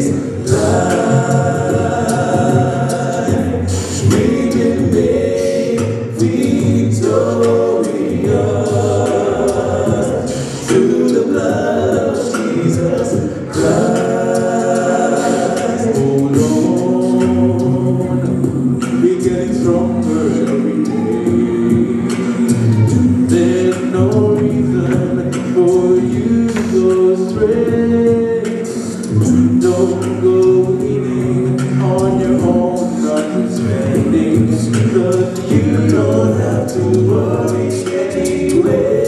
this life. We've been made victorious through the blood of Jesus Christ. Oh Lord, we're getting stronger every day. There's no reason for you to go astray. Don't go leaning on your own understanding, 'cause you don't have to worry anyway.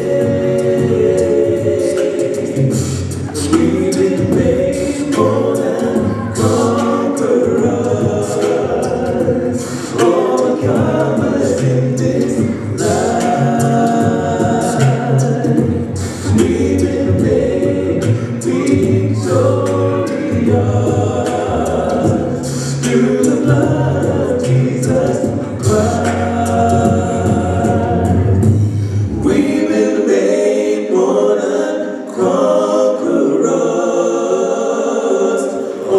We've been made more than conquerors, overcomers in this life. We've been made victorious through the blood of Jesus Christ. We've been made more than conquerors,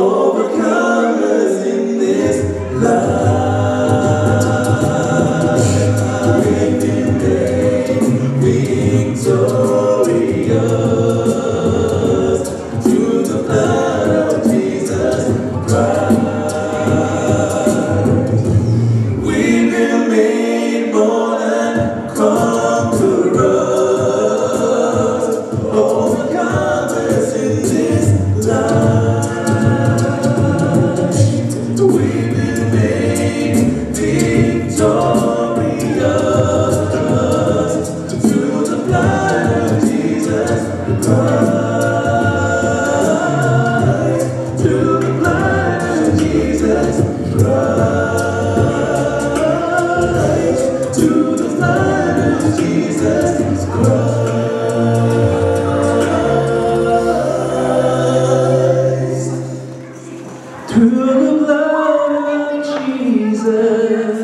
overcomers in this life. We've been made victorious through the blood of Jesus Christ. We've been made more than conquerors, overcomers in this life. We've been made victorious through the blood of Jesus Christ. Through the blood of Jesus Christ. Through the blood of Jesus Christ. Through the blood of Jesus.